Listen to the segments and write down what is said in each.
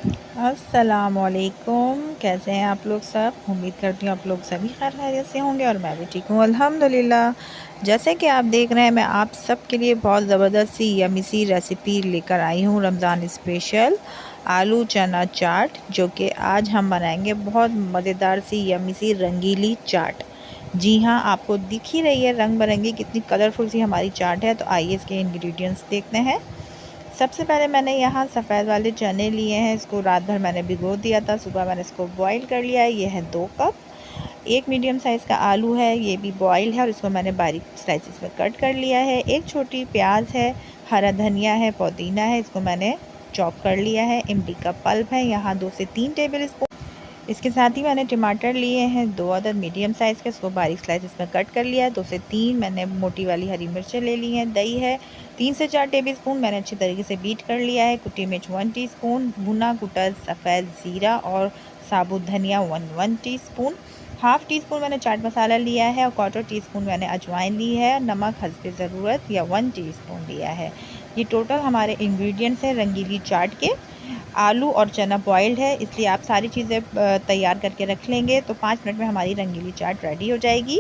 अस्सलामुअलैकुम। कैसे हैं आप लोग सब? उम्मीद करती हूँ आप लोग सभी खैर खैरियत से होंगे और मैं भी ठीक हूँ अल्हम्दुलिल्लाह। जैसे कि आप देख रहे हैं, मैं आप सब के लिए बहुत ज़बरदस्त सी यम्मी सी रेसिपी लेकर आई हूँ, रमज़ान स्पेशल आलू चना चाट, जो कि आज हम बनाएंगे बहुत मज़ेदार सी यम्मी सी रंगीली चाट। जी हाँ, आपको दिख ही रही है रंग बिरंगी कितनी कलरफुल सी हमारी चाट है। तो आइए इसके इंग्रेडिएंट्स देखते हैं। सबसे पहले मैंने यहाँ सफ़ेद वाले चने लिए हैं। इसको रात भर मैंने भिगो दिया था, सुबह मैंने इसको बॉईल कर लिया है। ये है 2 कप। एक मीडियम साइज़ का आलू है, ये भी बॉईल है और इसको मैंने बारीक स्लाइसिस में कट कर लिया है। एक छोटी प्याज है, हरा धनिया है, पुदीना है, इसको मैंने चॉप कर लिया है। इमली का पल्प है यहाँ 2 से 3 टेबल स्पून। इसके साथ ही मैंने टमाटर लिए हैं 2 अदद मीडियम साइज़ के, इसको बारीक स्लाइसिस में कट कर लिया है। 2 से 3 मैंने मोटी वाली हरी मिर्चें ले ली हैं। दही है 3 से 4 टेबल स्पून, मैंने अच्छी तरीके से बीट कर लिया है। कुटी मिर्च 1 टीस्पून, भुना कुटा सफ़ेद ज़ीरा और साबुत धनिया 1 टीस्पून, हाफ़ टी स्पून मैंने चाट मसाला लिया है और 1/4 टीस्पून मैंने अजवाइन ली है। नमक हस्बे ज़रूरत या 1 टीस्पून लिया है। ये टोटल हमारे इंग्रेडिएंट्स हैं रंगीली चाट के। आलू और चना बॉइल्ड है, इसलिए आप सारी चीज़ें तैयार करके रख लेंगे तो 5 मिनट में हमारी रंगीली चाट रेडी हो जाएगी।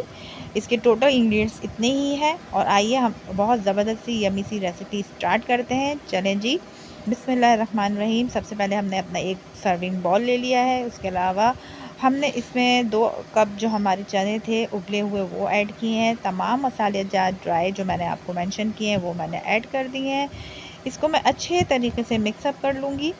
इसके टोटल इंग्रेडिएंट्स इतने ही हैं। और आइए हम बहुत ज़बरदस्त सी यम्मी सी रेसिपी स्टार्ट करते हैं। चलें जी, बिस्मिल्लाहिर्रहमानिर्रहीम। सबसे पहले हमने अपना एक सर्विंग बॉल ले लिया है। उसके अलावा हमने इसमें 2 कप जो हमारे चने थे उबले हुए वो ऐड किए हैं। तमाम मसाले जात ड्राई जो मैंने आपको मेंशन किए हैं वो मैंने ऐड कर दिए हैं। इसको मैं अच्छे तरीके से मिक्सअप कर लूँगी,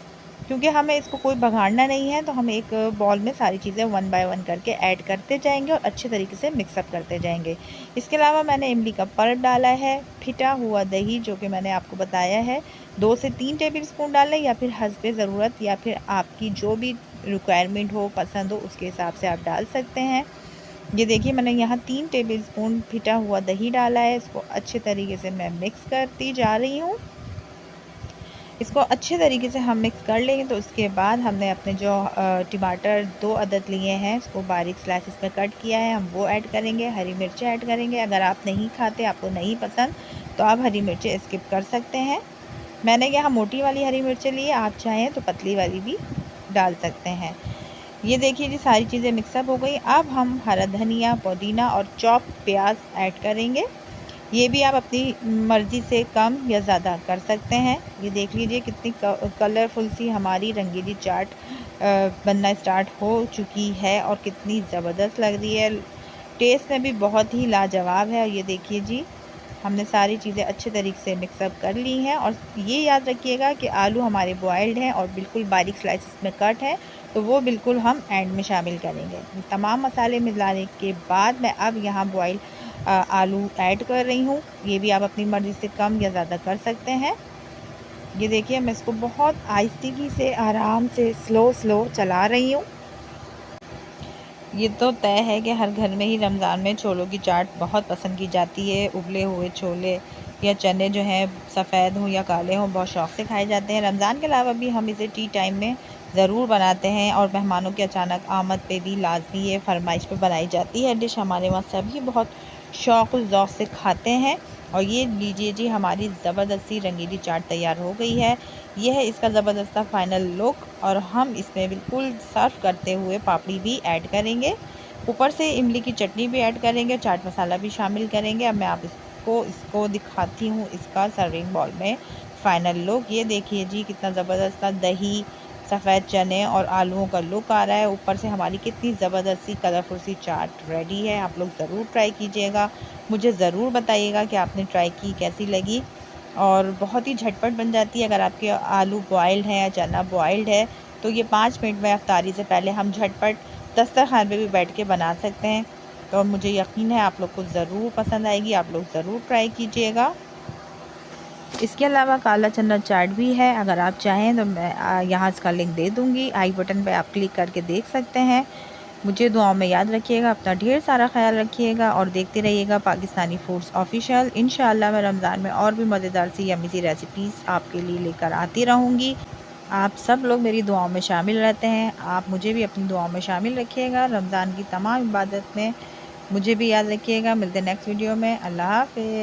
क्योंकि हमें इसको कोई बघाड़ना नहीं है। तो हम एक बॉल में सारी चीज़ें 1 बाय 1 करके ऐड करते जाएंगे और अच्छे तरीके से मिक्सअप करते जाएंगे। इसके अलावा मैंने इमली का पल्प डाला है, फिटा हुआ दही जो कि मैंने आपको बताया है 2 से 3 टेबल स्पून डालें, या फिर हस्बे ज़रूरत या फिर आपकी जो भी रिक्वायरमेंट हो, पसंद हो, उसके हिसाब से आप डाल सकते हैं। ये देखिए मैंने यहाँ 3 टेबल स्पून फिटा हुआ दही डाला है। इसको अच्छे तरीके से मैं मिक्स करती जा रही हूँ। इसको अच्छे तरीके से हम मिक्स कर लेंगे। तो उसके बाद हमने अपने जो टमाटर 2 अदद लिए हैं, उसको बारीक स्लाइसिस में कट किया है, हम वो ऐड करेंगे। हरी मिर्चें ऐड करेंगे। अगर आप नहीं खाते, आपको नहीं पसंद, तो आप हरी मिर्चें स्किप कर सकते हैं। मैंने यहाँ मोटी वाली हरी मिर्चें ली है, आप चाहें तो पतली वाली भी डाल सकते हैं। ये देखिए जी, सारी चीज़ें मिक्सअप हो गई। अब हम हरा धनिया, पुदीना और चॉप प्याज ऐड करेंगे। ये भी आप अपनी मर्ज़ी से कम या ज़्यादा कर सकते हैं। ये देख लीजिए कितनी कलरफुल सी हमारी रंगीली चाट बनना स्टार्ट हो चुकी है और कितनी ज़बरदस्त लग रही है। टेस्ट में भी बहुत ही लाजवाब है। और ये देखिए जी, हमने सारी चीज़ें अच्छे तरीके से मिक्सअप कर ली हैं। और ये याद रखिएगा कि आलू हमारे बॉयल्ड हैं और बिल्कुल बारीक स्लाइसिस में कट है, तो वो बिल्कुल हम एंड में शामिल करेंगे। तमाम मसाले मिलाने के बाद मैं अब यहाँ बॉयल आलू ऐड कर रही हूँ। ये भी आप अपनी मर्ज़ी से कम या ज़्यादा कर सकते हैं। ये देखिए मैं इसको बहुत आहिस्ती से, आराम से, स्लो चला रही हूँ। ये तो तय है कि हर घर में ही रमज़ान में छोलों की चाट बहुत पसंद की जाती है। उबले हुए छोले या चने जो हैं, सफ़ेद हों या काले हों, बहुत शौक़ से खाए जाते हैं। रमज़ान के अलावा भी हम इसे टी टाइम में ज़रूर बनाते हैं और मेहमानों की अचानक आमद पे भी लाजमी ये फरमाइश पे बनाई जाती है डिश। हमारे वहाँ सभी बहुत शौक़ ज़ौक़ से खाते हैं। और ये लीजिए जी, हमारी ज़बरदस्त सी रंगीली चाट तैयार हो गई है। यह है इसका ज़बरदस्त फाइनल लुक। और हम इसमें बिल्कुल सर्व करते हुए पापड़ी भी ऐड करेंगे, ऊपर से इमली की चटनी भी ऐड करेंगे, चाट मसाला भी शामिल करेंगे। अब मैं आप इसको दिखाती हूँ इसका सर्विंग बॉल में फ़ाइनल लुक। ये देखिए जी, कितना ज़बरदस्त दही, सफ़ेद चने और आलूओं का लुक आ रहा है। ऊपर से हमारी कितनी ज़बरदस्त सी कलरफुल सी चाट रेडी है। आप लोग ज़रूर ट्राई कीजिएगा, मुझे ज़रूर बताइएगा कि आपने ट्राई की कैसी लगी। और बहुत ही झटपट बन जाती है। अगर आपके आलू बॉयल्ड हैं या चना बॉयल्ड है, तो ये 5 मिनट में इफ्तारी से पहले हम झटपट दस्तरखान पे भी बैठ के बना सकते हैं। तो मुझे यकीन है आप लोग को ज़रूर पसंद आएगी, आप लोग ज़रूर ट्राई कीजिएगा। इसके अलावा काला चना चाट भी है, अगर आप चाहें तो मैं यहाँ इसका लिंक दे दूँगी। आई बटन पे आप क्लिक करके देख सकते हैं। मुझे दुआओं में याद रखिएगा, अपना ढेर सारा ख्याल रखिएगा और देखते रहिएगा पाकिस्तानी फूड्स ऑफिशियल। इंशाअल्लाह मैं रमज़ान में और भी मज़ेदार सी यम्मी सी रेसिपीज़ आपके लिए लेकर आती रहूँगी। आप सब लोग मेरी दुआओं में शामिल रहते हैं, आप मुझे भी अपनी दुआओं में शामिल रखिएगा। रमज़ान की तमाम इबादत में मुझे भी याद रखिएगा। मिलते हैं नेक्स्ट वीडियो में। अल्लाह हाफ़िज़।